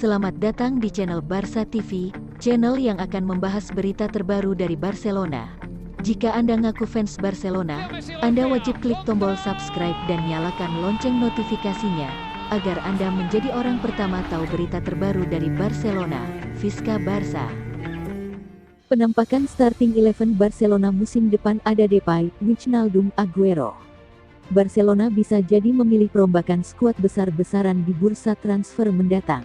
Selamat datang di channel Barca TV, channel yang akan membahas berita terbaru dari Barcelona. Jika Anda ngaku fans Barcelona, Anda wajib klik tombol subscribe dan nyalakan lonceng notifikasinya, agar Anda menjadi orang pertama tahu berita terbaru dari Barcelona. Visca Barça. Penampakan starting 11 Barcelona musim depan ada Depay, Wijnaldum, Aguero. Barcelona bisa jadi memilih perombakan skuad besar-besaran di bursa transfer mendatang.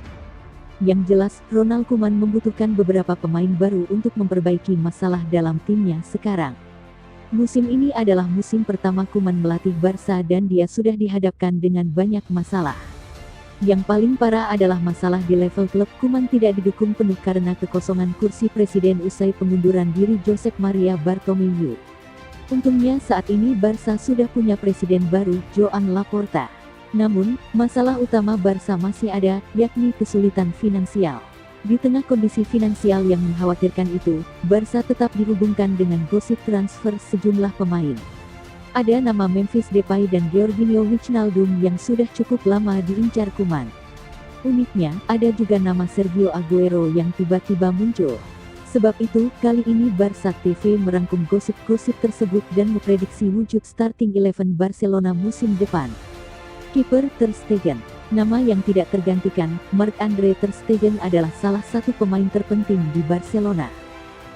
Yang jelas, Ronald Koeman membutuhkan beberapa pemain baru untuk memperbaiki masalah dalam timnya sekarang. Musim ini adalah musim pertama Koeman melatih Barca dan dia sudah dihadapkan dengan banyak masalah. Yang paling parah adalah masalah di level klub. Koeman tidak didukung penuh karena kekosongan kursi presiden usai pengunduran diri Josep Maria Bartomeu. Untungnya saat ini Barca sudah punya presiden baru, Joan Laporta. Namun, masalah utama Barca masih ada, yakni kesulitan finansial. Di tengah kondisi finansial yang mengkhawatirkan itu, Barca tetap dihubungkan dengan gosip transfer sejumlah pemain. Ada nama Memphis Depay dan Georginio Wijnaldum yang sudah cukup lama diincar Koeman. Uniknya, ada juga nama Sergio Aguero yang tiba-tiba muncul. Sebab itu, kali ini Barca TV merangkum gosip-gosip tersebut dan memprediksi wujud starting 11 Barcelona musim depan. Kiper Ter Stegen. Nama yang tidak tergantikan, Marc-Andre Ter Stegen adalah salah satu pemain terpenting di Barcelona.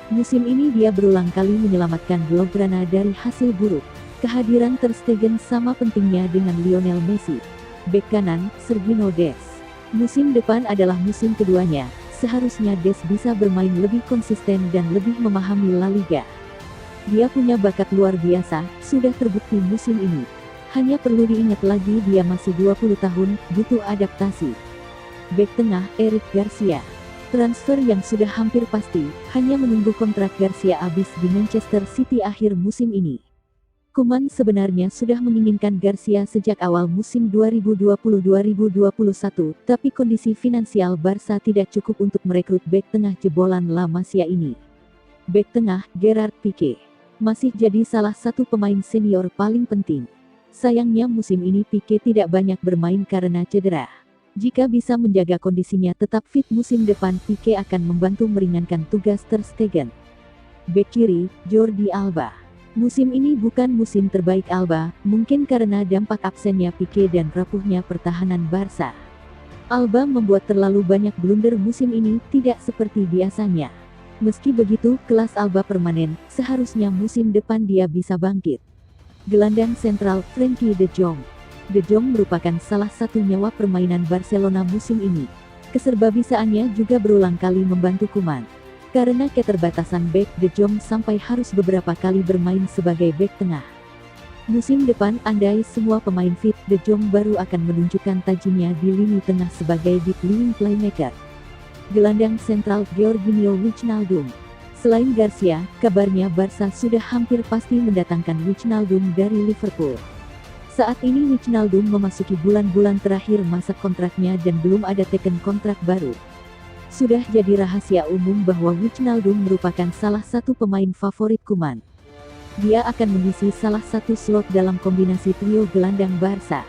Musim ini dia berulang kali menyelamatkan Blaugrana dari hasil buruk. Kehadiran Ter Stegen sama pentingnya dengan Lionel Messi. Bek kanan, Sergino Dest. Musim depan adalah musim keduanya. Seharusnya Dest bisa bermain lebih konsisten dan lebih memahami La Liga. Dia punya bakat luar biasa, sudah terbukti musim ini. Hanya perlu diingat lagi dia masih 20 tahun, butuh adaptasi. Bek tengah, Eric Garcia. Transfer yang sudah hampir pasti, hanya menunggu kontrak Garcia habis di Manchester City akhir musim ini. Koeman sebenarnya sudah menginginkan Garcia sejak awal musim 2020-2021, tapi kondisi finansial Barca tidak cukup untuk merekrut bek tengah jebolan La Masia ini. Bek tengah, Gerard Piqué. Masih jadi salah satu pemain senior paling penting. Sayangnya musim ini Piqué tidak banyak bermain karena cedera. Jika bisa menjaga kondisinya tetap fit musim depan, Piqué akan membantu meringankan tugas Ter Stegen. Bek kiri, Jordi Alba. Musim ini bukan musim terbaik Alba, mungkin karena dampak absennya Piqué dan rapuhnya pertahanan Barca. Alba membuat terlalu banyak blunder musim ini, tidak seperti biasanya. Meski begitu, kelas Alba permanen, seharusnya musim depan dia bisa bangkit. Gelandang sentral, Frenkie de Jong. De Jong merupakan salah satu nyawa permainan Barcelona musim ini. Keserbabisaannya juga berulang kali membantu Koeman. Karena keterbatasan bek, De Jong sampai harus beberapa kali bermain sebagai bek tengah. Musim depan, andai semua pemain fit, De Jong baru akan menunjukkan tajinya di lini tengah sebagai deep lying playmaker. Gelandang sentral, Georginio Wijnaldum. Selain Garcia, kabarnya Barca sudah hampir pasti mendatangkan Wijnaldum dari Liverpool. Saat ini Wijnaldum memasuki bulan-bulan terakhir masa kontraknya dan belum ada teken kontrak baru. Sudah jadi rahasia umum bahwa Wijnaldum merupakan salah satu pemain favorit Koeman. Dia akan mengisi salah satu slot dalam kombinasi trio gelandang Barca.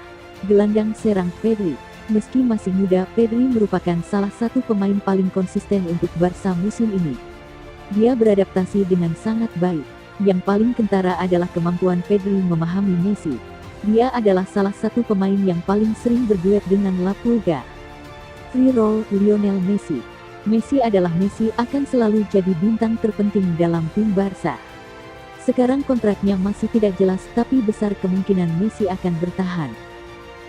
Gelandang serang, Pedri. Meski masih muda, Pedri merupakan salah satu pemain paling konsisten untuk Barca musim ini. Dia beradaptasi dengan sangat baik. Yang paling kentara adalah kemampuan Pedri memahami Messi. Dia adalah salah satu pemain yang paling sering berduet dengan La Pulga. Free roll, Lionel Messi. Messi adalah Messi, akan selalu jadi bintang terpenting dalam tim Barca. Sekarang kontraknya masih tidak jelas, tapi besar kemungkinan Messi akan bertahan.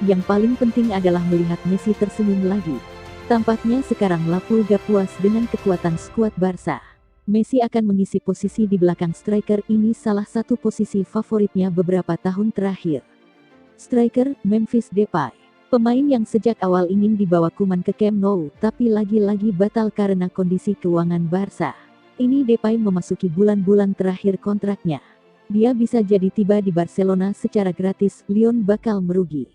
Yang paling penting adalah melihat Messi tersenyum lagi. Tampaknya sekarang La Pulga puas dengan kekuatan skuad Barca. Messi akan mengisi posisi di belakang striker, ini salah satu posisi favoritnya beberapa tahun terakhir. Striker, Memphis Depay. Pemain yang sejak awal ingin dibawa Koeman ke Camp Nou, tapi lagi-lagi batal karena kondisi keuangan Barca. Ini Depay memasuki bulan-bulan terakhir kontraknya. Dia bisa jadi tiba di Barcelona secara gratis, Lyon bakal merugi.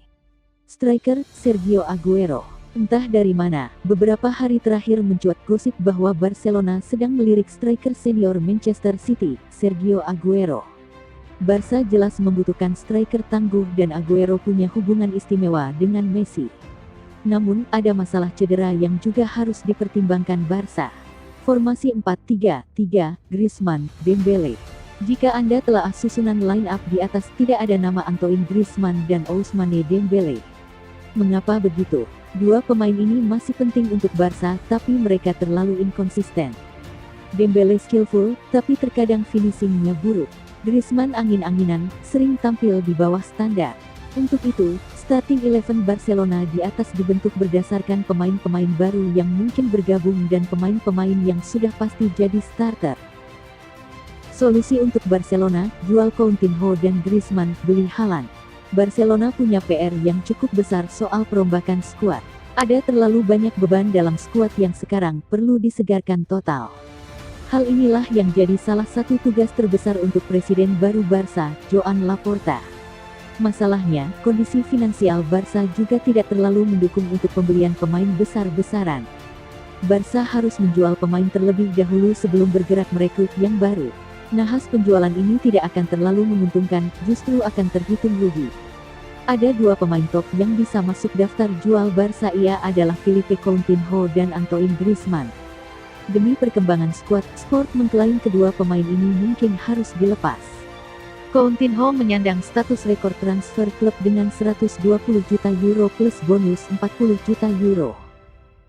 Striker, Sergio Aguero. Entah dari mana, beberapa hari terakhir mencuat gosip bahwa Barcelona sedang melirik striker senior Manchester City, Sergio Aguero. Barca jelas membutuhkan striker tangguh dan Aguero punya hubungan istimewa dengan Messi. Namun, ada masalah cedera yang juga harus dipertimbangkan Barca. Formasi 4-3-3, Griezmann, Dembele. Jika Anda telah susunan line up di atas tidak ada nama Antoine Griezmann dan Ousmane Dembele. Mengapa begitu? Dua pemain ini masih penting untuk Barca, tapi mereka terlalu inkonsisten. Dembele skillful, tapi terkadang finishingnya buruk. Griezmann angin-anginan, sering tampil di bawah standar. Untuk itu, starting 11 Barcelona di atas dibentuk berdasarkan pemain-pemain baru yang mungkin bergabung dan pemain-pemain yang sudah pasti jadi starter. Solusi untuk Barcelona, jual Coutinho dan Griezmann, beli Haaland. Barcelona punya PR yang cukup besar soal perombakan skuad. Ada terlalu banyak beban dalam skuad yang sekarang perlu disegarkan total. Hal inilah yang jadi salah satu tugas terbesar untuk Presiden baru Barca, Joan Laporta. Masalahnya, kondisi finansial Barca juga tidak terlalu mendukung untuk pembelian pemain besar-besaran. Barca harus menjual pemain terlebih dahulu sebelum bergerak merekrut yang baru. Nahas penjualan ini tidak akan terlalu menguntungkan, justru akan terhitung rugi. Ada dua pemain top yang bisa masuk daftar jual Barca, ia adalah Philippe Coutinho dan Antoine Griezmann. Demi perkembangan skuad, Sport mengklaim kedua pemain ini mungkin harus dilepas. Coutinho menyandang status rekor transfer klub dengan 120 juta euro plus bonus 40 juta euro.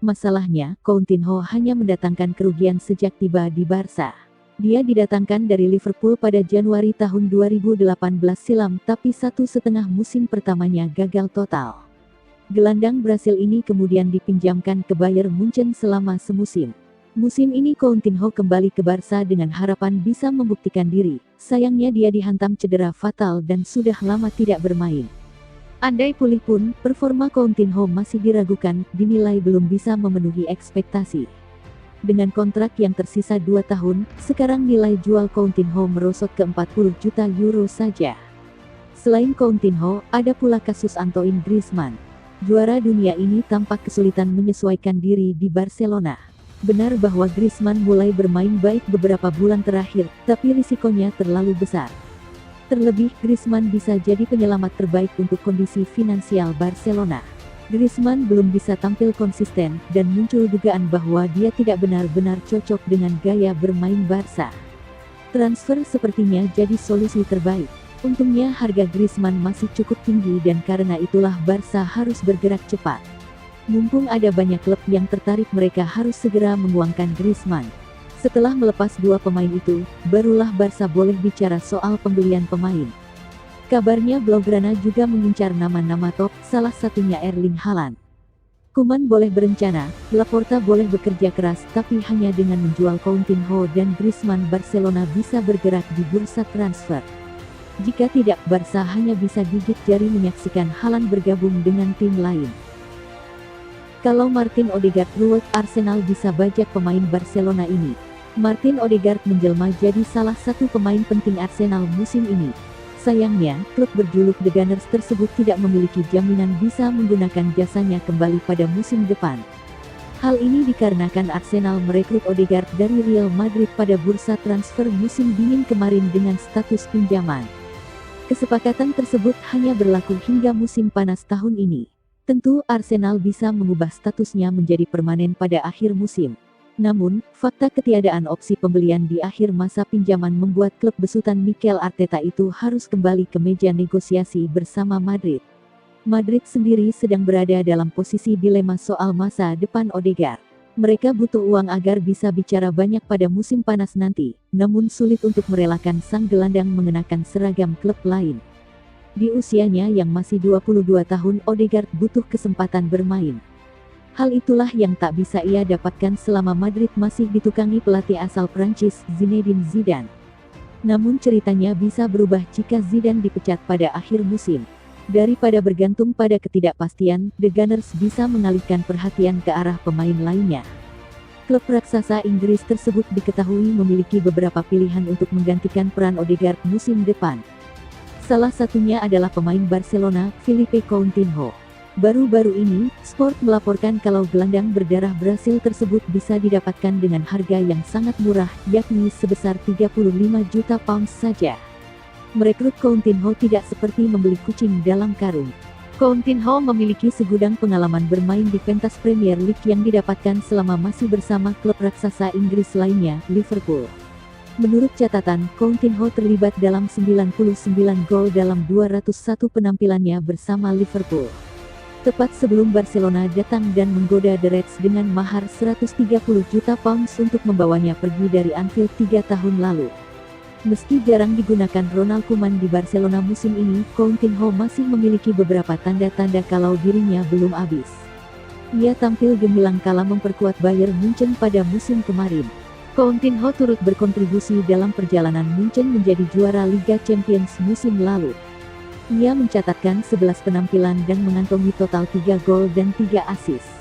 Masalahnya, Coutinho hanya mendatangkan kerugian sejak tiba di Barca. Dia didatangkan dari Liverpool pada Januari tahun 2018 silam, tapi 1,5 musim pertamanya gagal total. Gelandang Brasil ini kemudian dipinjamkan ke Bayern Munchen selama semusim. Musim ini Coutinho kembali ke Barca dengan harapan bisa membuktikan diri. Sayangnya dia dihantam cedera fatal dan sudah lama tidak bermain. Andai pulih pun, performa Coutinho masih diragukan, dinilai belum bisa memenuhi ekspektasi. Dengan kontrak yang tersisa 2 tahun, sekarang nilai jual Coutinho merosot ke 40 juta euro saja. Selain Coutinho, ada pula kasus Antoine Griezmann. Juara dunia ini tampak kesulitan menyesuaikan diri di Barcelona. Benar bahwa Griezmann mulai bermain baik beberapa bulan terakhir, tapi risikonya terlalu besar. Terlebih, Griezmann bisa jadi penyelamat terbaik untuk kondisi finansial Barcelona. Griezmann belum bisa tampil konsisten, dan muncul dugaan bahwa dia tidak benar-benar cocok dengan gaya bermain Barca. Transfer sepertinya jadi solusi terbaik. Untungnya harga Griezmann masih cukup tinggi dan karena itulah Barca harus bergerak cepat. Mumpung ada banyak klub yang tertarik, mereka harus segera menguangkan Griezmann. Setelah melepas dua pemain itu, barulah Barca boleh bicara soal pembelian pemain. Kabarnya Blaugrana juga mengincar nama-nama top, salah satunya Erling Haaland. Koeman boleh berencana, Laporta boleh bekerja keras, tapi hanya dengan menjual Coutinho dan Griezmann Barcelona bisa bergerak di bursa transfer. Jika tidak, Barca hanya bisa gigit jari menyaksikan Haaland bergabung dengan tim lain. Kalau Martin Odegaard ruwet, Arsenal bisa bajak pemain Barcelona ini. Martin Odegaard menjelma jadi salah satu pemain penting Arsenal musim ini. Sayangnya, klub berjuluk The Gunners tersebut tidak memiliki jaminan bisa menggunakan jasanya kembali pada musim depan. Hal ini dikarenakan Arsenal merekrut Odegaard dari Real Madrid pada bursa transfer musim dingin kemarin dengan status pinjaman. Kesepakatan tersebut hanya berlaku hingga musim panas tahun ini. Tentu Arsenal bisa mengubah statusnya menjadi permanen pada akhir musim. Namun, fakta ketiadaan opsi pembelian di akhir masa pinjaman membuat klub besutan Mikel Arteta itu harus kembali ke meja negosiasi bersama Madrid. Madrid sendiri sedang berada dalam posisi dilema soal masa depan Odegaard. Mereka butuh uang agar bisa bicara banyak pada musim panas nanti, namun sulit untuk merelakan sang gelandang mengenakan seragam klub lain. Di usianya yang masih 22 tahun, Odegaard butuh kesempatan bermain. Hal itulah yang tak bisa ia dapatkan selama Madrid masih ditukangi pelatih asal Prancis, Zinedine Zidane. Namun ceritanya bisa berubah jika Zidane dipecat pada akhir musim. Daripada bergantung pada ketidakpastian, The Gunners bisa mengalihkan perhatian ke arah pemain lainnya. Klub raksasa Inggris tersebut diketahui memiliki beberapa pilihan untuk menggantikan peran Odegaard musim depan. Salah satunya adalah pemain Barcelona, Philippe Coutinho. Baru-baru ini, Sport melaporkan kalau gelandang berdarah Brasil tersebut bisa didapatkan dengan harga yang sangat murah, yakni sebesar 35 juta pounds saja. Merekrut Coutinho tidak seperti membeli kucing dalam karung. Coutinho memiliki segudang pengalaman bermain di pentas Premier League yang didapatkan selama masih bersama klub raksasa Inggris lainnya, Liverpool. Menurut catatan, Coutinho terlibat dalam 99 gol dalam 201 penampilannya bersama Liverpool. Tepat sebelum Barcelona datang dan menggoda The Reds dengan mahar 130 juta pounds untuk membawanya pergi dari Anfield 3 tahun lalu. Meski jarang digunakan Ronald Koeman di Barcelona musim ini, Coutinho masih memiliki beberapa tanda-tanda kalau dirinya belum habis. Ia tampil gemilang kala memperkuat Bayern Munchen pada musim kemarin. Coutinho turut berkontribusi dalam perjalanan Munchen menjadi juara Liga Champions musim lalu. Ia mencatatkan 11 penampilan dan mengantongi total 3 gol dan 3 assist.